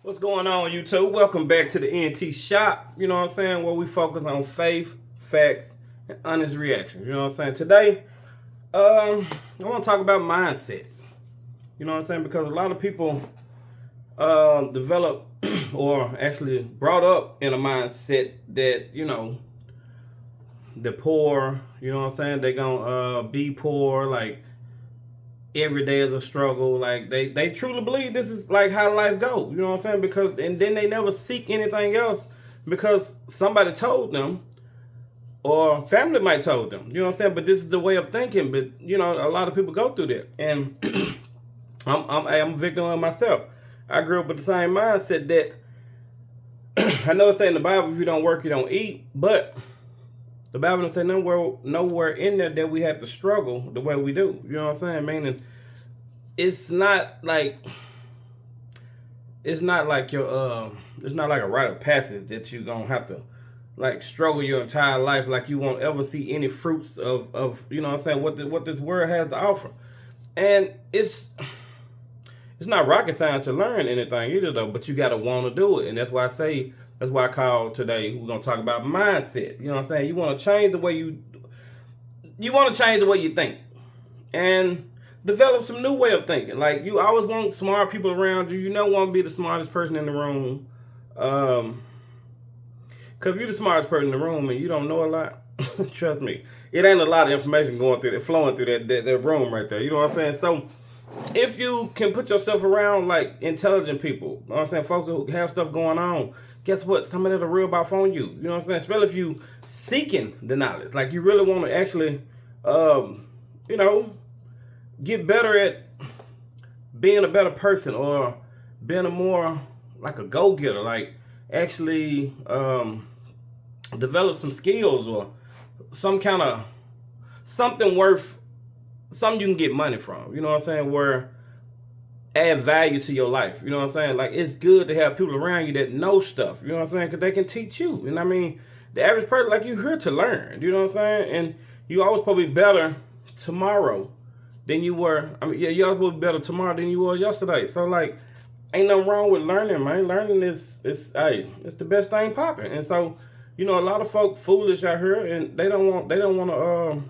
What's going on, YouTube? Welcome back to the NT Shop. You know what I'm saying? Where we focus on faith, facts, and honest reactions. You know what I'm saying? Today, I want to talk about mindset. You know what I'm saying? Because a lot of people develop or actually brought up in a mindset that, they're poor. You know what I'm saying? They're going to be poor. Like, every day is a struggle. Like they truly believe this is like how life goes. You know what I'm saying? Because and then they never seek anything else because somebody told them or family might told them. You know what I'm saying? But this is the way of thinking. But a lot of people go through that, and I'm a victim of myself. I grew up with the same mindset that I know it's saying in the Bible, if you don't work, you don't eat, but the Bible doesn't say nowhere in there that we have to struggle the way we do. You know what I'm saying? Meaning, it's not like it's not like a rite of passage that you're gonna have to like struggle your entire life, like you won't ever see any fruits of you know what I'm saying, what this world has to offer. And it's not rocket science to learn anything either though, but you gotta wanna do it. And that's why I call today, we're gonna talk about mindset. You know what I'm saying? You wanna change the way you think. And develop some new way of thinking. Like, you always want smart people around you. You don't want to be the smartest person in the room. Because if you're the smartest person in the room and you don't know a lot, trust me, it ain't a lot of information flowing through that room right there. You know what I'm saying? So, if you can put yourself around, like, intelligent people, you know what I'm saying, folks who have stuff going on, guess what? Some of that will rub off on you. You know what I'm saying? Especially if you seeking the knowledge. Like, you really want to actually, get better at being a better person or being a more like a go-getter, like actually develop some skills or some kind of something you can get money from, you know what I'm saying, where add value to your life. You know what I'm saying? Like, it's good to have people around you that know stuff, you know what I'm saying, because they can teach you. And I mean, the average person, like, you're here to learn, you know what I'm saying, and you always probably better tomorrow than you were. I mean, yeah, you always will be better tomorrow than you were yesterday. So, like, ain't nothing wrong with learning, man. Learning is it's the best thing popping. And so, a lot of folk foolish out here, and they don't want to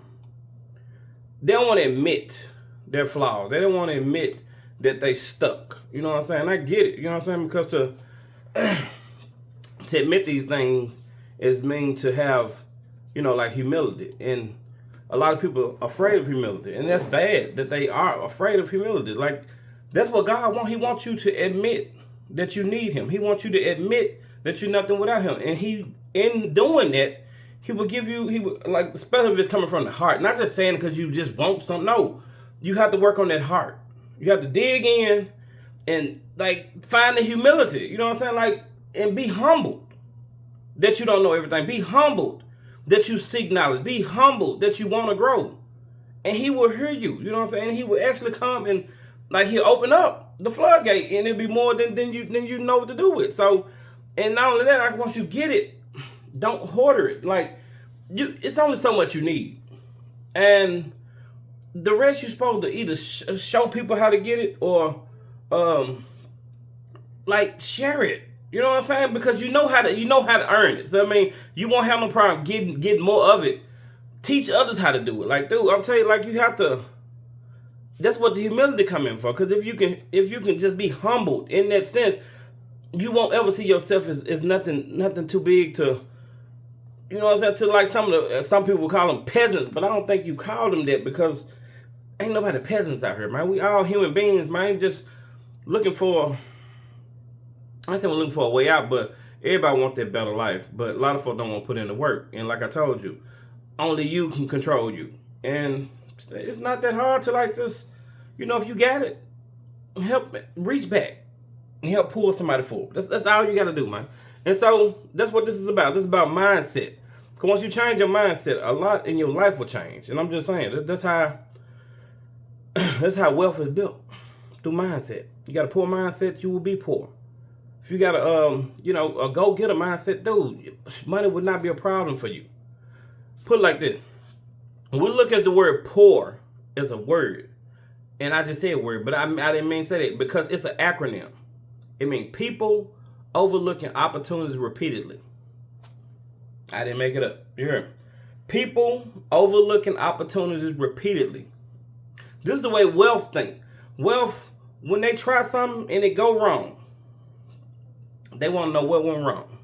admit their flaws. They don't want to admit that they stuck. You know what I'm saying? I get it. You know what I'm saying? Because to admit these things is mean to have, like, humility. And a lot of people are afraid of humility, and that's bad that they are afraid of humility. Like, that's what God wants. He wants you to admit that you need Him. He wants you to admit that you're nothing without Him. And He, in doing that, He will give you, like, especially if it's coming from the heart. Not just saying it because you just want something. No, you have to work on that heart. You have to dig in and, like, find the humility. You know what I'm saying? Like, and be humbled that you don't know everything. Be humbled that you seek knowledge. Be humble that you want to grow. And He will hear you. You know what I'm saying? And He will actually come and, like, He'll open up the floodgate, and it'll be more than you know what to do with. So, and not only that, like, once you get it, don't hoard it. Like, it's only so much you need. And the rest you're supposed to either show people how to get it or, like, share it. You know what I'm saying? Because you know how to earn it. So I mean, you won't have no problem getting more of it. Teach others how to do it. Like, dude, I'm telling you, like, you have to. That's what the humility come in for. Because if you can just be humbled in that sense, you won't ever see yourself as nothing too big to. You know what I'm saying? To, like, some people call them peasants, but I don't think you call them that, because ain't nobody peasants out here, man. We all human beings, man. Just looking for. I think we're looking for a way out, but everybody wants that better life. But a lot of folks don't want to put in the work. And like I told you, only you can control you. And it's not that hard to, like, just, if you got it, help reach back and help pull somebody forward. That's all you got to do, man. And so that's what this is about. This is about mindset. Because once you change your mindset, a lot in your life will change. And I'm just saying, that's how wealth is built, through mindset. You got a poor mindset, you will be poor. If you got a go-getter mindset, dude, money would not be a problem for you. Put it like this. When we look at the word poor as a word, and I just said word, but I didn't mean to say that, because it's an acronym. It means people overlooking opportunities repeatedly. I didn't make it up. You hear me? People overlooking opportunities repeatedly. This is the way wealth think. Wealth, when they try something and it go wrong, they want to know what went wrong.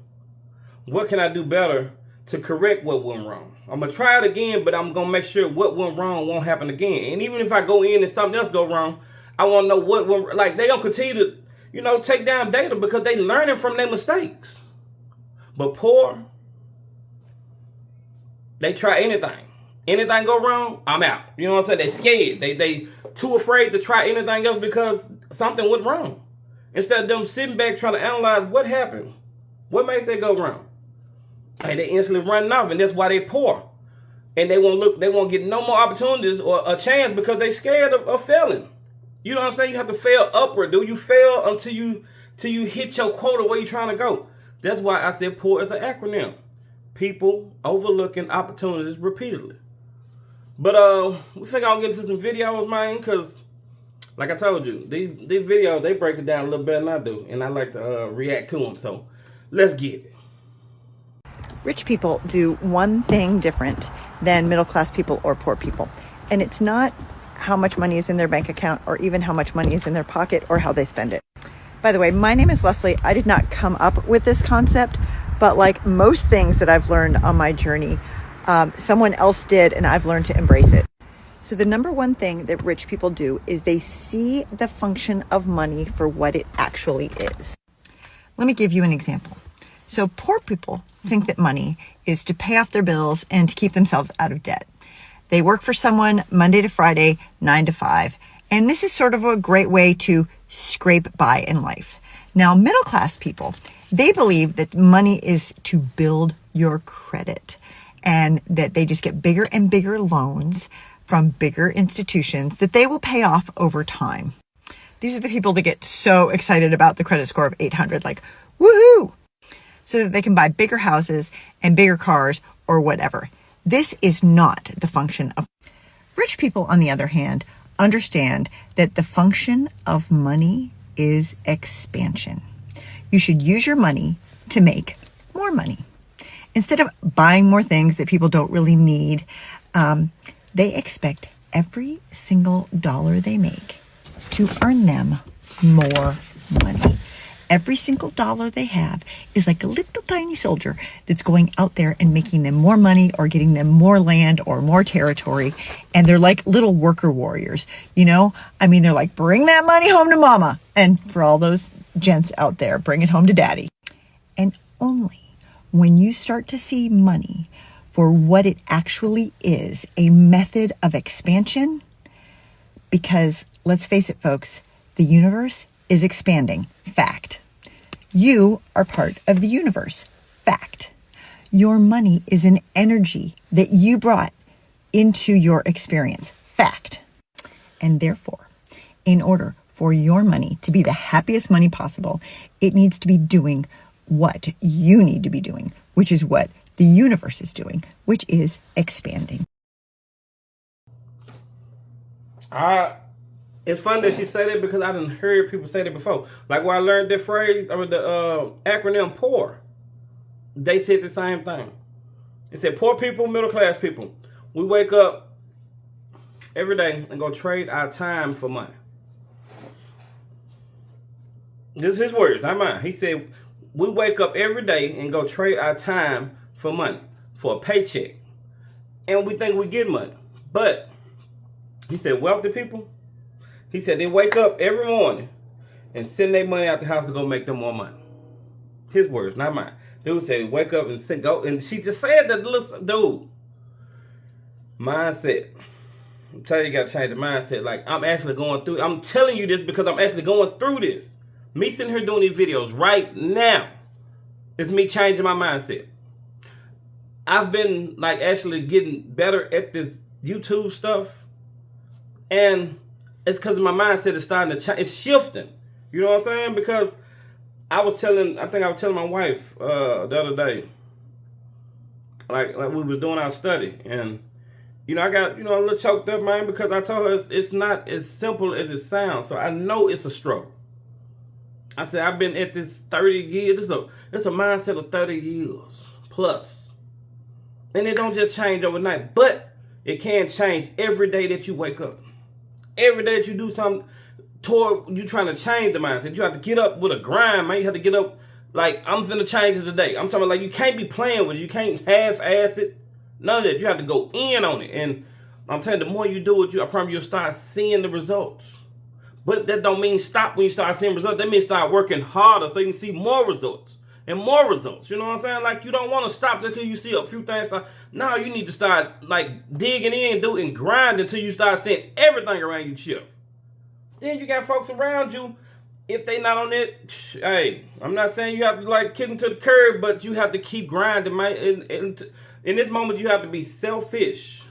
What can I do better to correct what went wrong? I'm going to try it again, but I'm going to make sure what went wrong won't happen again. And even if I go in and something else go wrong, I want to know what went, like they going to continue to, take down data because they learning from their mistakes. But poor, they try anything. Anything go wrong, I'm out. You know what I'm saying? They scared. They too afraid to try anything else because something went wrong. Instead of them sitting back trying to analyze what happened. What made that go wrong? And they instantly running off, and that's why they poor. And they won't get no more opportunities or a chance because they scared of failing. You know what I'm saying? You have to fail upward, dude. You fail until you hit your quota where you're trying to go. That's why I said poor is an acronym. People overlooking opportunities repeatedly. But we think I'll get into some videos, man, because like I told you, these videos, they break it down a little better than I do. And I like to react to them. So let's get it. Rich people do one thing different than middle class people or poor people. And it's not how much money is in their bank account or even how much money is in their pocket or how they spend it. By the way, my name is Leslie. I did not come up with this concept, but like most things that I've learned on my journey, someone else did, and I've learned to embrace it. So the number one thing that rich people do is they see the function of money for what it actually is. Let me give you an example. So poor people think that money is to pay off their bills and to keep themselves out of debt. They work for someone Monday to Friday, 9 to 5. And this is sort of a great way to scrape by in life. Now, middle class people, they believe that money is to build your credit and that they just get bigger and bigger loans from bigger institutions that they will pay off over time. These are the people that get so excited about the credit score of 800, like, woohoo! So that they can buy bigger houses and bigger cars or whatever. This is not the function of rich people. On the other hand, understand that the function of money is expansion. You should use your money to make more money. Instead of buying more things that people don't really need, they expect every single dollar they make to earn them more money. Every single dollar they have is like a little tiny soldier that's going out there and making them more money or getting them more land or more territory. And they're like little worker warriors, they're like, bring that money home to mama. And for all those gents out there, bring it home to daddy. And only when you start to see money for what it actually is, a method of expansion, because let's face it, folks, the universe is expanding. Fact. You are part of the universe. Fact. Your money is an energy that you brought into your experience. Fact. And therefore, in order for your money to be the happiest money possible, it needs to be doing what you need to be doing, which is what the universe is doing, which is expanding. It's funny that she said it because I didn't hear people say that before. Like when I learned that phrase, the acronym POOR, they said the same thing. It said poor people, middle class people. We wake up every day and go trade our time for money. This is his words, not mine. He said, we wake up every day and go trade our time for money, for a paycheck. And we think we get money. But he said wealthy people, he said they wake up every morning and send their money out the house to go make them more money. His words, not mine. Dude said wake up and go. And she just said that, listen, dude. Mindset. I'm telling you, you got to change the mindset. Like, I'm actually going through. I'm telling you this because I'm actually going through this. Me sitting here doing these videos right now. It's me changing my mindset. I've been like actually getting better at this YouTube stuff. And it's because my mindset is starting to change. It's shifting. You know what I'm saying? Because I think I was telling my wife the other day, like we was doing our study. And, I got, a little choked up, man, because I told her it's not as simple as it sounds. So I know it's a struggle. I said, I've been at this 30 years. It's a mindset of 30 years plus. And it don't just change overnight, but it can change every day that you wake up. Every day that you do something toward you trying to change the mindset. You have to get up with a grind, man. You have to get up like, I'm finna change it today. I'm talking about like you can't be playing with it. You can't half-ass it. None of that. You have to go in on it. And I'm telling you, the more you do it, I promise you'll start seeing the results. But that don't mean stop when you start seeing results. That means start working harder so you can see more results and more results. You know what I'm saying? Like, you don't want to stop just because you see a few things. No, you need to start like digging in, and grind until you start seeing everything around you chill. Then you got folks around you, if they not on it, hey, I'm not saying you have to like kick them to the curb, but you have to keep grinding, man. In this moment, you have to be selfish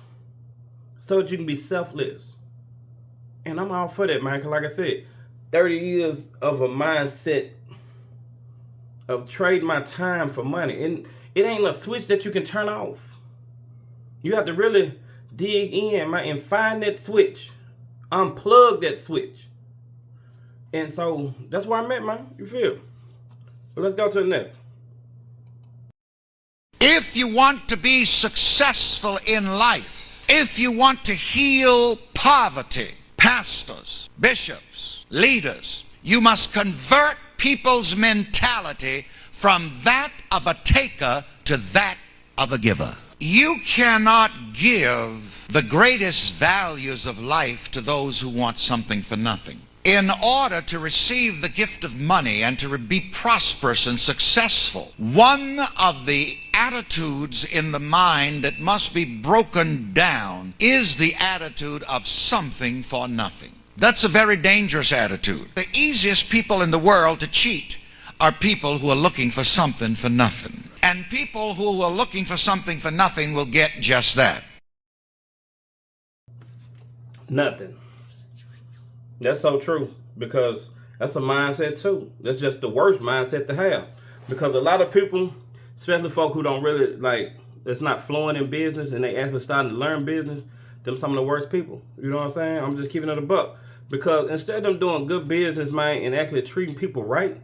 so that you can be selfless. And I'm all for that, man, because like I said, 30 years of a mindset of trading my time for money. And it ain't a switch that you can turn off. You have to really dig in, man, and find that switch. Unplug that switch. And so that's where I'm at, man. You feel? But let's go to the next. If you want to be successful in life, if you want to heal poverty, pastors, bishops, leaders, you must convert people's mentality from that of a taker to that of a giver. You cannot give the greatest values of life to those who want something for nothing. In order to receive the gift of money and to be prosperous and successful, one of the attitudes in the mind that must be broken down is the attitude of something for nothing. That's a very dangerous attitude. The easiest people in the world to cheat are people who are looking for something for nothing. And people who are looking for something for nothing will get just that. Nothing. That's so true, because that's a mindset too. That's just the worst mindset to have, because a lot of people, especially folk who don't really like, it's not flowing in business and they actually starting to learn business, them some of the worst people. You know what I'm saying? I'm just keeping it a buck, because instead of them doing good business, man, and actually treating people right,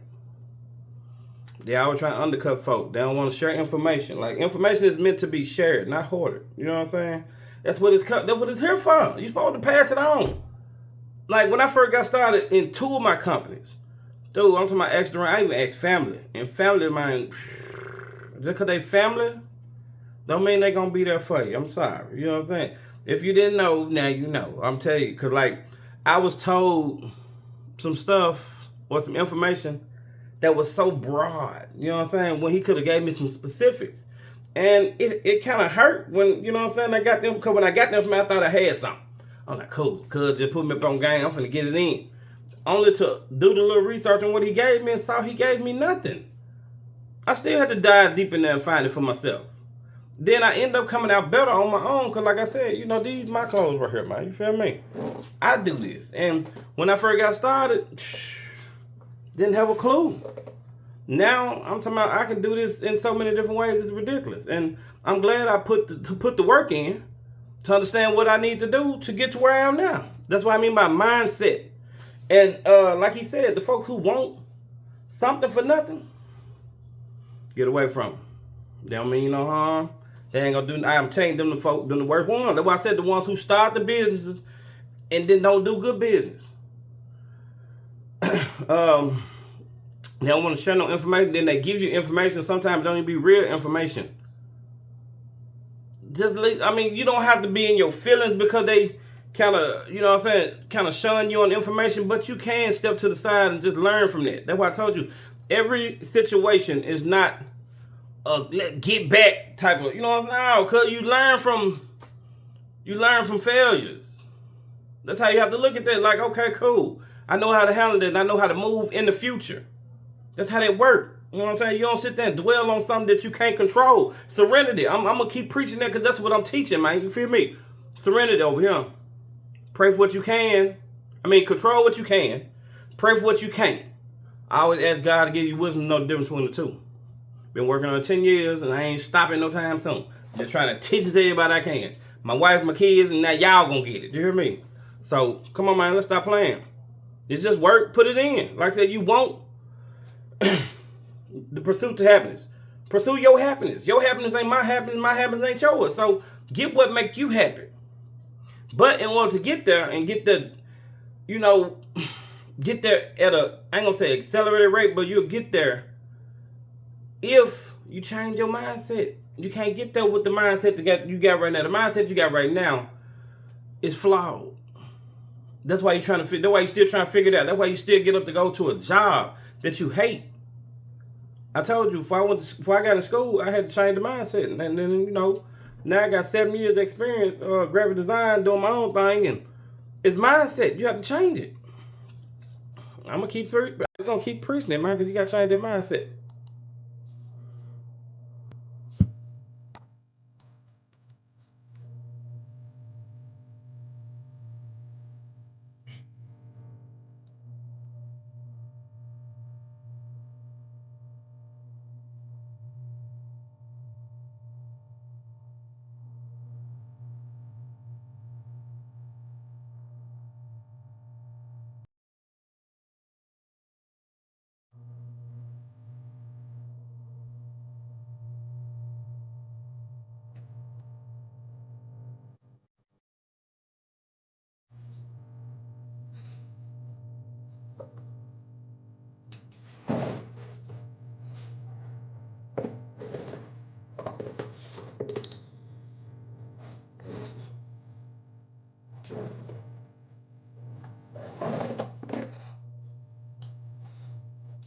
they always trying to undercut folk. They don't want to share information. Like, information is meant to be shared, not hoarded. You know what I'm saying? That's what it's here for. You're supposed to pass it on. Like, when I first got started in 2 of my companies, dude, I'm talking about extra, I even asked family. And family, man, just because they family, don't mean they going to be there for you. I'm sorry. You know what I'm saying? If you didn't know, now you know. I'm telling you, because, like, I was told some stuff or some information that was so broad, you know what I'm saying, when he could have gave me some specifics. And it kind of hurt when, you know what I'm saying, I got them, because when I got them from, I thought I had something. I'm like, cool, cuz just put me up on game, I'm finna get it in. Only to do the little research on what he gave me and saw he gave me nothing. I still had to dive deep in there and find it for myself. Then I end up coming out better on my own, because like I said, you know, these my clothes right here, man, you feel me? I do this. And when I first got started, didn't have a clue. Now, I'm talking about I can do this in so many different ways, it's ridiculous. And I'm glad I put the work in to understand what I need to do to get to where I am now. That's what I mean by mindset. And like he said, the folks who want something for nothing, get away from them. They don't mean you no harm. They ain't gonna do. I'm telling them the worst ones. That's why I said the ones who start the businesses and then don't do good business. They don't want to share no information. Then they give you information. Sometimes it don't even be real information. You don't have to be in your feelings because they kind of, you know what I'm saying, kind of showing you on information, but you can step to the side and just learn from that. That's why I told you, every situation is not a get back type of, you know what I'm saying? No, because you learn from failures. That's how you have to look at that. Like, okay, cool. I know how to handle it and I know how to move in the future. That's how that works. You know what I'm saying? You don't sit there and dwell on something that you can't control. Serenity. I'm going to keep preaching that because that's what I'm teaching, man. You feel me? Serenity over here. Pray for what you can. Control what you can. Pray for what you can't. I always ask God to give you wisdom, know the difference between the two. Been working on it 10 years and I ain't stopping no time soon. Just trying to teach it to everybody I can. My wife, my kids, and now y'all going to get it. Do you hear me? So, come on, man. Let's stop playing. It's just work. Put it in. Like I said, you want The pursuit to happiness. Pursue your happiness. Your happiness ain't my happiness. My happiness ain't yours. So get what makes you happy. But in order to get there and get the, get there at a, I ain't gonna say accelerated rate, but you'll get there if you change your mindset. You can't get there with the mindset that you got right now. The mindset you got right now is flawed. That's why you're trying to figure. That's why you're still trying to figure it out. That's why you still get up to go to a job that you hate. I told you before I got in school, I had to change the mindset, and then now I got 7 years experience graphic design doing my own thing, and it's mindset. You have to change it. I'm gonna keep preaching it, man, because you gotta change that mindset.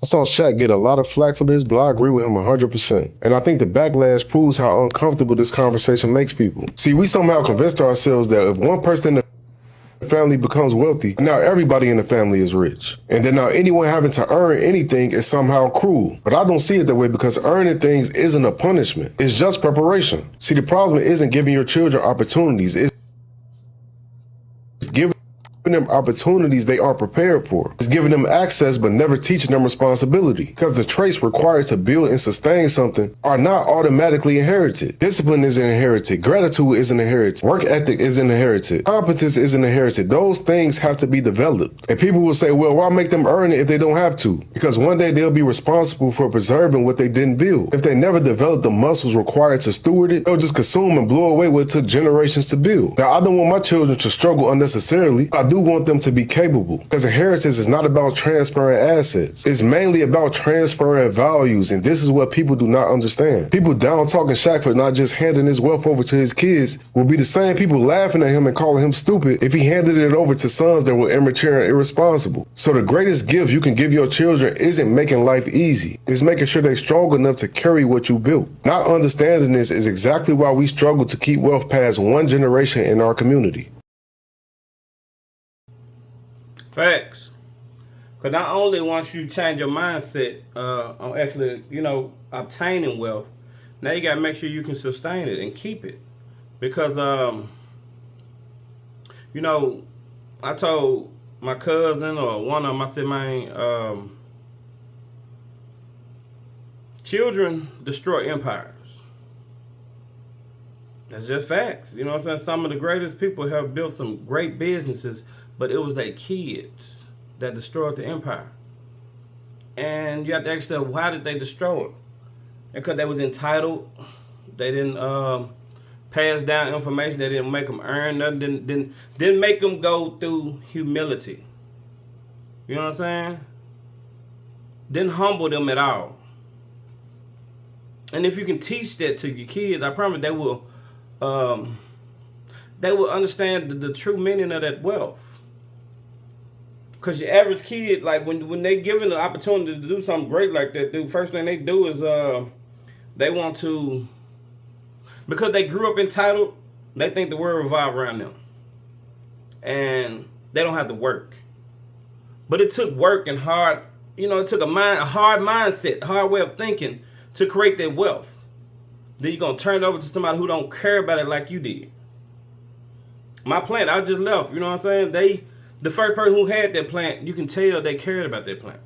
I saw Shaq get a lot of flack for this, but I agree with him 100%. And I think the backlash proves how uncomfortable this conversation makes people. See, we somehow convinced ourselves that if one person in the family becomes wealthy, now everybody in the family is rich. And then now anyone having to earn anything is somehow cruel. But I don't see it that way, because earning things isn't a punishment. It's just preparation. See, the problem isn't giving your children opportunities. It's giving them opportunities they aren't prepared for. It's giving them access but never teaching them responsibility, because the traits required to build and sustain something are not automatically inherited. Discipline isn't inherited. Gratitude isn't inherited. Work ethic isn't inherited. Competence isn't inherited. Those things have to be developed. And people will say, well, why make them earn it if they don't have to? Because one day they'll be responsible for preserving what they didn't build. If they never develop the muscles required to steward it, they'll just consume and blow away what it took generations to build. Now, I don't want my children to struggle unnecessarily. I do want them to be capable, because inheritance is not about transferring assets. It's mainly about transferring values, and this is what people do not understand. People down talking Shaq for not just handing his wealth over to his kids will be the same people laughing at him and calling him stupid if he handed it over to sons that were immature and irresponsible. So the greatest gift you can give your children isn't making life easy. It's making sure they're strong enough to carry what you built. Not understanding this is exactly why we struggle to keep wealth past one generation in our community. Facts. Because not only once you change your mindset on actually, obtaining wealth, now you got to make sure you can sustain it and keep it. Because, I told my cousin or one of them, I said, man, children destroy empires. That's just facts. You know what I'm saying? Some of the greatest people have built some great businesses, but it was their kids that destroyed the empire. And you have to ask yourself, why did they destroy it? Because they was entitled. They didn't pass down information. They didn't make them earn nothing. Didn't make them go through humility. You know what I'm saying? Didn't humble them at all. And if you can teach that to your kids, I promise they will understand the true meaning of that wealth. Because your average kid, like when they given the opportunity to do something great like that, the first thing they do is they want to, because they grew up entitled, they think the world revolves around them. And they don't have to work. But it took work and hard, it took a hard mindset, a hard way of thinking to create that wealth. Then you're going to turn it over to somebody who don't care about it like you did. My plant, I just left, you know what I'm saying? The first person who had that plant, you can tell they cared about that plant.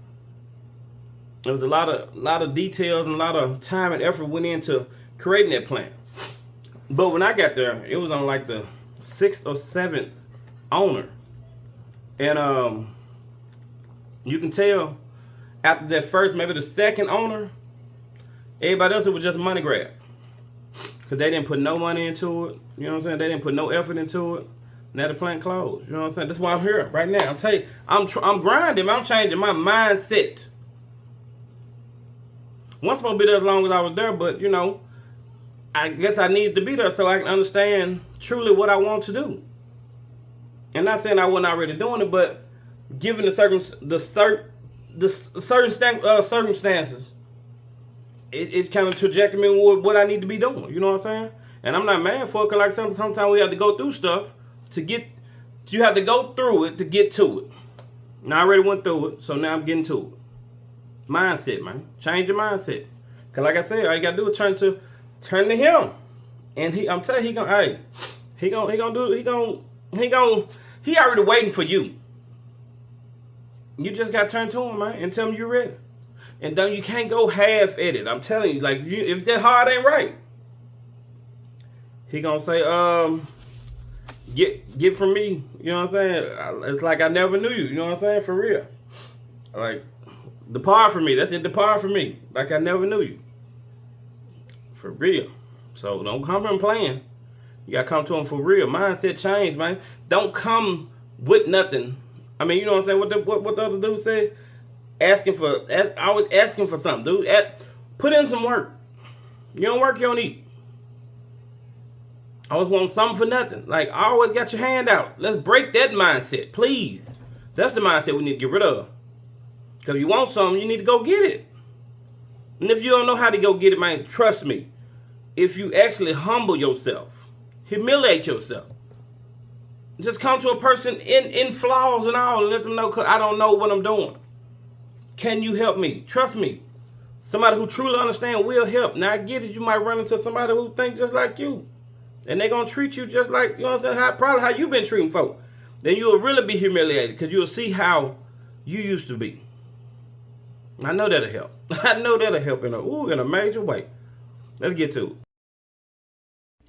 There was a lot of details and a lot of time and effort went into creating that plant. But when I got there, it was on like the 6th or 7th owner. And you can tell after that first, maybe the second owner, everybody else, it was just money grab. Because they didn't put no money into it. You know what I'm saying? They didn't put no effort into it. Now the plant closed. You know what I'm saying? That's why I'm here right now. I'm telling you, I'm grinding. I'm changing my mindset. Once supposed to be there as long as I was there, but you know, I guess I needed to be there so I can understand truly what I want to do. And not saying I wasn't already doing it, but given the circumstances, it kind of trajected me with what I need to be doing. You know what I'm saying? And I'm not mad for it, because like sometimes we have to go through stuff to get. You have to go through it to get to it. Now I already went through it, so now I'm getting to it. Mindset, man. Change your mindset. Cause like I said, all you gotta do is turn to him. And I'm telling you, he already waiting for you. You just gotta turn to him, man, and tell him you're ready. And you can't go half at it. I'm telling you, like if that heart ain't right, he gonna say, get from me. You know what I'm saying? It's like I never knew you. You know what I'm saying? For real. Like, depart from me. That's it. Depart from me. Like I never knew you. For real. So don't come from playing. You gotta come to him for real. Mindset change, man. Don't come with nothing. I mean, you know what I'm saying? What the other dude said? Always asking for something, dude. Put in some work. You don't work, you don't eat. I always want something for nothing. Like, I always got your hand out. Let's break that mindset, please. That's the mindset we need to get rid of. Because if you want something, you need to go get it. And if you don't know how to go get it, man, trust me. If you actually humble yourself, humiliate yourself, just come to a person in flaws and all and let them know, because I don't know what I'm doing. Can you help me? Trust me. Somebody who truly understands will help. Now, I get it. You might run into somebody who thinks just like you. And they're going to treat you just like, you know what I'm saying, probably how you've been treating folk. Then you'll really be humiliated, because you'll see how you used to be. I know that'll help. I know that'll help in a major way. Let's get to it.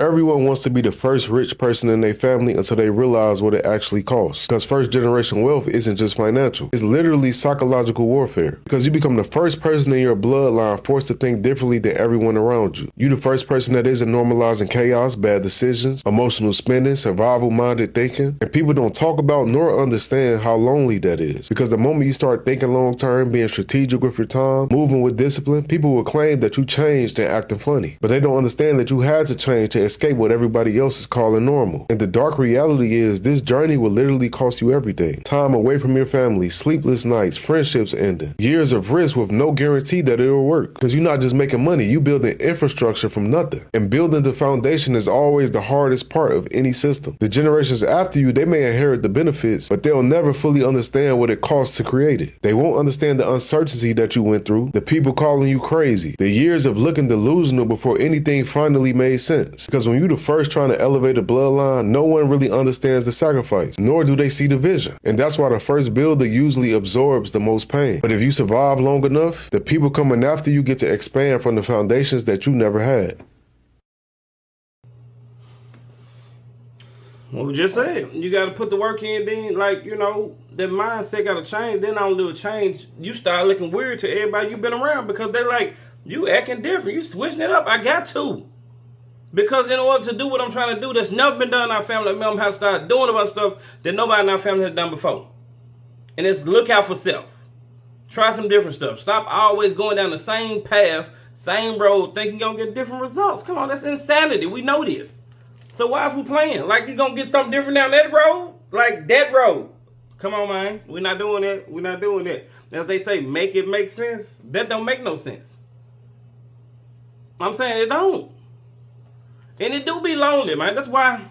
Everyone wants to be the first rich person in their family until they realize what it actually costs. Because first generation wealth isn't just financial. It's literally psychological warfare. Because you become the first person in your bloodline forced to think differently than everyone around you. You the first person that isn't normalizing chaos, bad decisions, emotional spending, survival-minded thinking. And people don't talk about nor understand how lonely that is. Because the moment you start thinking long-term, being strategic with your time, moving with discipline, people will claim that you changed and acting funny. But they don't understand that you had to change to escape what everybody else is calling normal. And the dark reality is this journey will literally cost you everything. Time away from your family, sleepless nights, friendships ending, years of risk with no guarantee that it'll work. Because you're not just making money, you building infrastructure from nothing. And building the foundation is always the hardest part of any system. The generations after you, they may inherit the benefits, but they'll never fully understand what it costs to create it. They won't understand the uncertainty that you went through, the people calling you crazy, the years of looking delusional before anything finally made sense. Because when you the first trying to elevate a bloodline, no one really understands the sacrifice, nor do they see the vision. And that's why the first builder usually absorbs the most pain. But if you survive long enough, the people coming after you get to expand from the foundations that you never had. Well, we just said, you got to put the work in, then, like, you know, that mindset got to change. Then not only do it change, you start looking weird to everybody you've been around, because they're like, you acting different, you switching it up. I got to. Because in order to do what I'm trying to do, that's never been done in our family, I'm going to have to start doing about stuff that nobody in our family has done before. And it's look out for self. Try some different stuff. Stop always going down the same path, same road, thinking you're going to get different results. Come on, that's insanity. We know this. So why is we playing? Like you're going to get something different down that road? Like that road. Come on, man. We're not doing that. We're not doing that. As they say, make it make sense. That don't make no sense. I'm saying it don't. And it do be lonely, man. That's why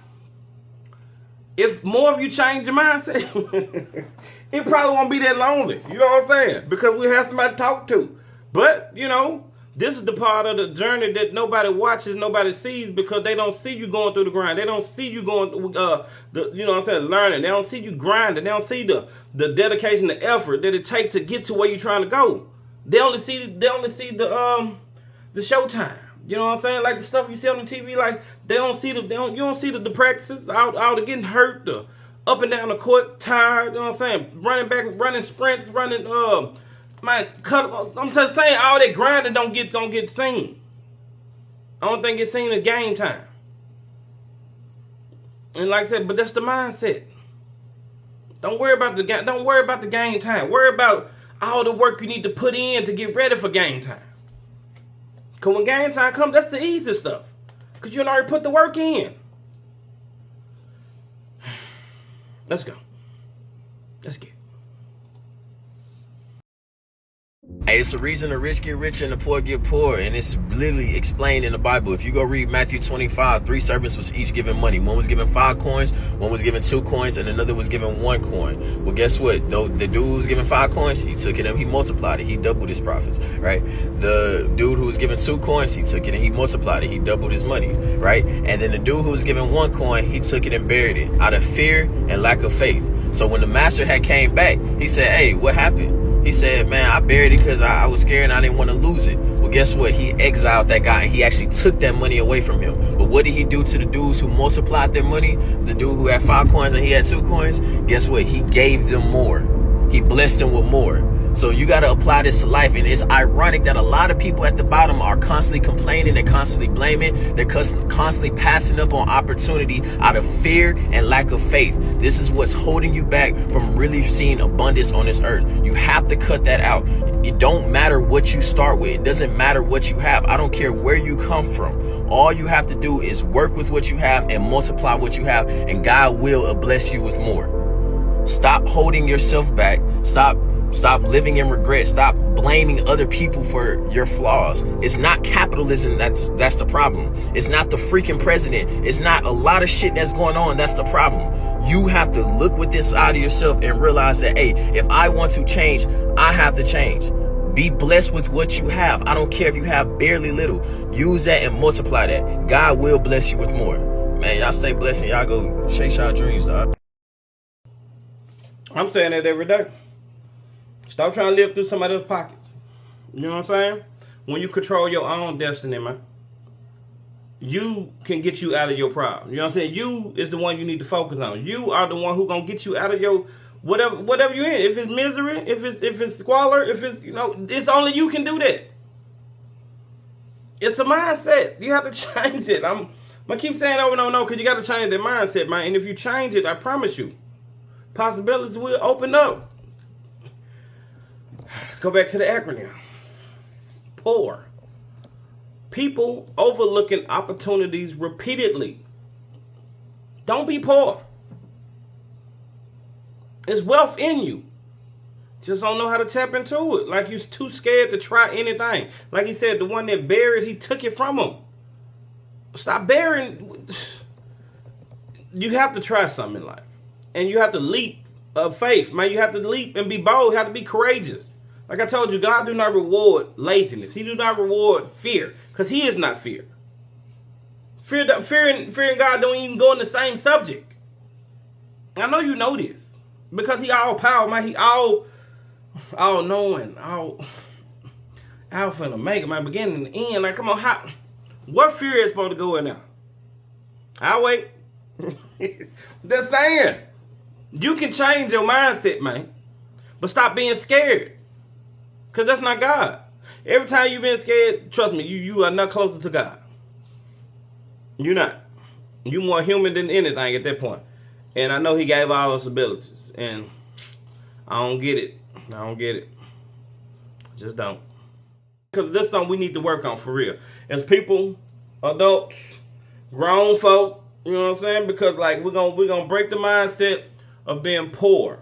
if more of you change your mindset, it probably won't be that lonely. You know what I'm saying? Because we have somebody to talk to. But, you know, this is the part of the journey that nobody watches, nobody sees, because they don't see you going through the grind. They don't see you going, you know what I'm saying, learning. They don't see you grinding. They don't see the dedication, the effort that it takes to get to where you're trying to go. They only see the showtime. You know what I'm saying? Like the stuff you see on the TV, like you don't see the practices out of getting hurt, up and down the court, tired, you know what I'm saying? Running back, running sprints, running Man, I'm just saying all that grinding don't get seen. I don't think it's seen in game time. And like I said, but that's the mindset. Don't worry about the game time. Worry about all the work you need to put in to get ready for game time. Cause when game time comes, that's the easy stuff. Cause you already put the work in. Let's go. Let's get it. Hey, it's the reason the rich get richer and the poor get poor, and it's literally explained in the Bible. If you go read Matthew 25, 3 servants was each given money. One was given 5 coins, one was given 2 coins, and another was given 1 coin. Well, guess what? The dude who was given 5 coins, he took it and he multiplied it. He doubled his profits, right? The dude who was given 2 coins, he took it and he multiplied it. He doubled his money, right? And then the dude who was given 1 coin, he took it and buried it out of fear and lack of faith. So when the master had came back, he said, hey, what happened? He said, man, I buried it because I was scared and I didn't want to lose it. Well, guess what? He exiled that guy and he actually took that money away from him. But what did he do to the dudes who multiplied their money? The dude who had 5 coins and he had 2 coins, guess what? He gave them more. He blessed them with more. So you got to apply this to life. And it's ironic that a lot of people at the bottom are constantly complaining. They're constantly blaming. They're constantly passing up on opportunity out of fear and lack of faith. This is what's holding you back from really seeing abundance on this earth. You have to cut that out. It don't matter what you start with. It doesn't matter what you have. I don't care where you come from. All you have to do is work with what you have and multiply what you have, and God will bless you with more. Stop holding yourself back. Stop living in regret. Stop blaming other people for your flaws. It's not capitalism that's the problem. It's not the freaking president. It's not a lot of shit that's going on. That's the problem. You have to look within inside of yourself and realize that, hey, if I want to change, I have to change. Be blessed with what you have. I don't care if you have barely little. Use that and multiply that. God will bless you with more. Man, y'all stay blessed and y'all go chase y'all dreams, dog. I'm saying that every day. Stop trying to live through somebody else's pockets. You know what I'm saying? When you control your own destiny, man, you can get you out of your problem. You know what I'm saying? You is the one you need to focus on. You are the one who gonna get you out of your whatever you're in. If it's misery, if it's squalor, if it's, it's only you can do that. It's a mindset. You have to change it. I'm gonna keep saying over and over because you got to change that mindset, man. And if you change it, I promise you, possibilities will open up. Let's go back to the acronym. Poor. People overlooking opportunities repeatedly. Don't be poor. There's wealth in you. Just don't know how to tap into it. Like you're too scared to try anything. Like he said, the one that buried, he took it from him. Stop burying. You have to try something in life. And you have to leap of faith, man. You have to leap and be bold. You have to be courageous. Like I told you, God do not reward laziness. He do not reward fear, because he is not fear. Fear and God don't even go in the same subject. I know you know this, because he all power, man. He all knowing, all alpha and omega, man. Beginning and end. Like, come on, what fear is supposed to go in now? I'll wait. Just saying. You can change your mindset, man, but stop being scared. Because that's not God. Every time you've been scared, trust me, you are not closer to God. You're not. You're more human than anything at that point. And I know he gave all us abilities. And I don't get it. Just don't. Because that's something we need to work on for real. As people, adults, grown folk, you know what I'm saying? Because like we're gonna break the mindset of being poor.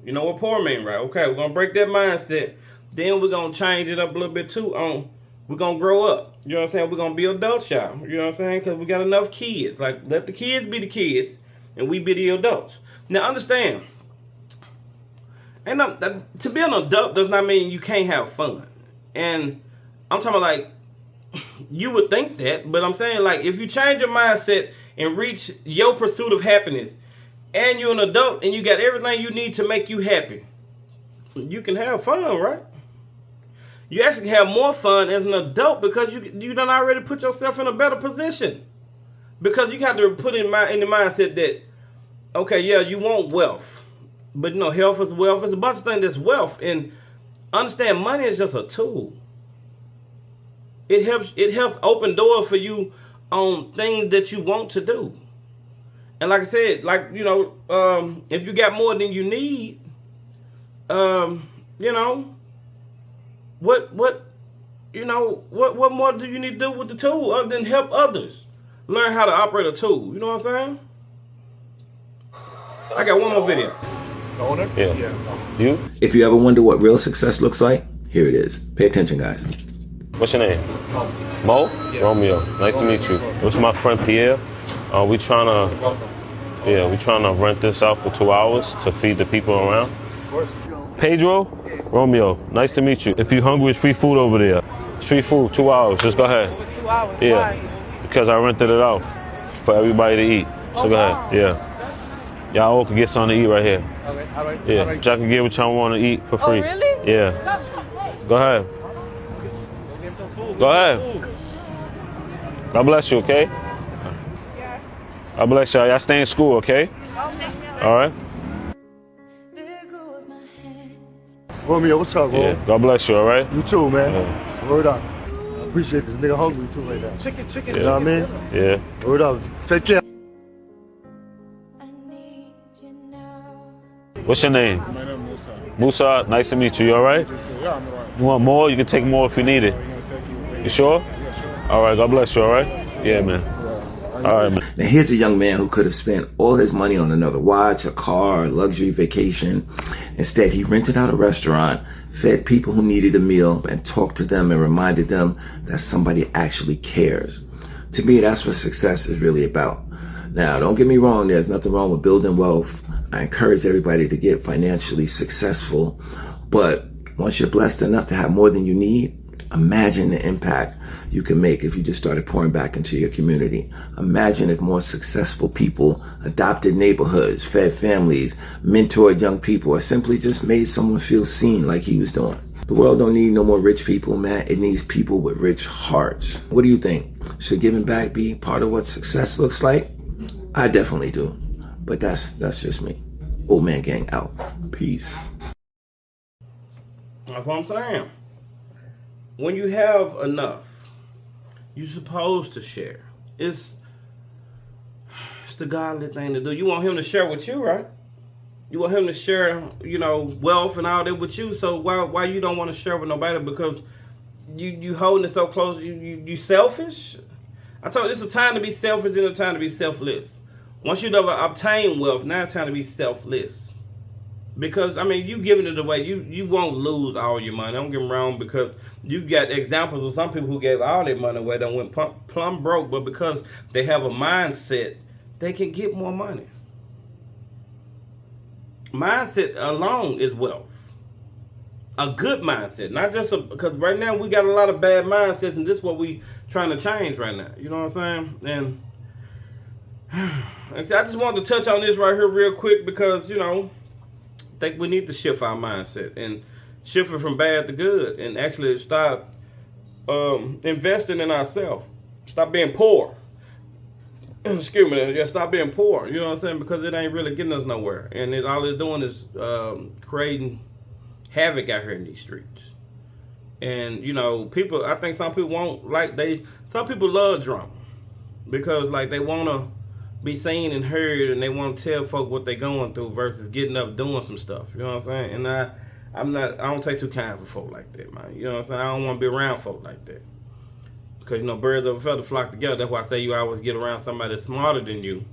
You know what poor mean, right? Okay, we're gonna break that mindset. Then we're going to change it up a little bit too. We're going to grow up. You know what I'm saying? We're going to be adults, y'all. You know what I'm saying? Because we got enough kids. Like, let the kids be the kids and we be the adults. Now, understand. To be an adult does not mean you can't have fun. And I'm talking about, like, you would think that. But I'm saying, like, if you change your mindset and reach your pursuit of happiness and you're an adult and you got everything you need to make you happy, you can have fun, right? You actually have more fun as an adult because you done already put yourself in a better position. Because you have to put in the mindset that, okay, yeah, you want wealth. But health is wealth. It's a bunch of things that's wealth. And understand money is just a tool. It helps open doors for you on things that you want to do. And like I said, like, you know, if you got more than you need, you know, what more do you need to do with the tool other than help others learn how to operate a tool? You know what I'm saying? I got one more video. Yeah. You? If you ever wonder what real success looks like, here it is. Pay attention, guys. What's your name? Mo? Yeah. Romeo. Nice to meet you. This is my friend Pierre. We trying to rent this out for 2 hours to feed the people around. Pedro? Romeo. Nice to meet you. If you're hungry, it's free food over there. It's free food, 2 hours. Just go ahead. 2 hours? Yeah. Why? Because I rented it out for everybody to eat. So go ahead. Yeah. Y'all all can get something to eat right here. Okay, all right. Yeah. Y'all can get what y'all want to eat for free. Oh, really? Yeah. Go ahead. Go ahead. God bless you, okay? Yes. God bless y'all. Y'all stay in school, okay? All right? Romeo, what's up, bro? Yeah. God bless you, all right? You too, man. Yeah. Word up. I appreciate this nigga hungry too right now. Chicken. You know what I mean? Yeah. Word up. Take care. What's your name? My name is Musa. Musa, nice to meet you. You all right? Yeah, I'm alright. You want more? You can take more if you need it. You sure? All right. God bless you, all right? Yeah, man. All right, man. Now here's a young man who could have spent all his money on another watch, a car, a luxury vacation. Instead, he rented out a restaurant, fed people who needed a meal, and talked to them and reminded them that somebody actually cares. To me, that's what success is really about. Now, don't get me wrong, there's nothing wrong with building wealth. I encourage everybody to get financially successful, but once you're blessed enough to have more than you need, imagine the impact you can make if you just started pouring back into your community. Imagine if more successful people adopted neighborhoods, fed families, mentored young people, or simply just made someone feel seen like he was doing. The world don't need no more rich people, man. It needs people with rich hearts. What do you think? Should giving back be part of what success looks like? I definitely do. But that's just me. Old Man Gang out. Peace. That's what I'm saying. When you have enough, you're supposed to share. It's the godly thing to do. You want him to share with you, right? You want him to share, you know, wealth and all that with you. So why you don't want to share with nobody? Because you holding it so close. You selfish. I told you, it's a time to be selfish and a time to be selfless. Once you never obtain wealth, now it's time to be selfless. Because, I mean, you giving it away, you won't lose all your money. Don't get me wrong, because you got examples of some people who gave all their money away that went plumb broke, but because they have a mindset, they can get more money. Mindset alone is wealth. A good mindset, not just because right now we got a lot of bad mindsets, and this is what we trying to change right now. You know what I'm saying? And I just wanted to touch on this right here real quick because, you know, I think we need to shift our mindset and shift it from bad to good and actually start investing in ourselves. Stop being poor. Excuse me. Yeah, stop being poor. You know what I'm saying? Because it ain't really getting us nowhere. And all it's doing is creating havoc out here in these streets. And, you know, I think some people some people love drama because, like, they want to be seen and heard, and they want to tell folk what they're going through versus getting up doing some stuff. You know what I'm saying? And I don't take too kind for folk like that, man. You know what I'm saying? I don't want to be around folk like that. Because, you know, birds of a feather flock together. That's why I say you always get around somebody that's smarter than you.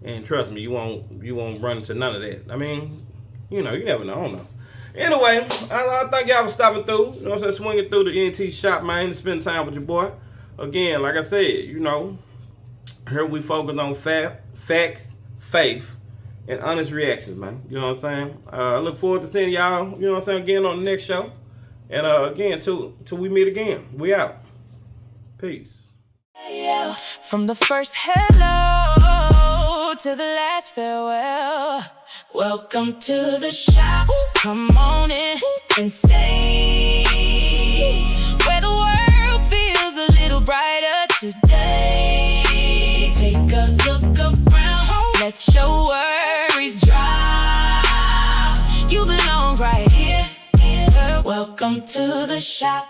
And trust me, you won't run into none of that. I mean, you know, you never know. I don't know. Anyway, I thank y'all for stopping through. You know what I'm saying? Swinging through the ENT shop, man, to spend time with your boy. Again, like I said, you know, here we focus on facts, faith, and honest reactions, man. You know what I'm saying? I look forward to seeing y'all, you know what I'm saying, again on the next show. And again, till we meet again. We out. Peace. From the first hello to the last farewell, welcome to the shop. Come on in and stay, where the world feels a little brighter today. Take a look around, let your worries drop. You belong right here. Welcome. to the shop.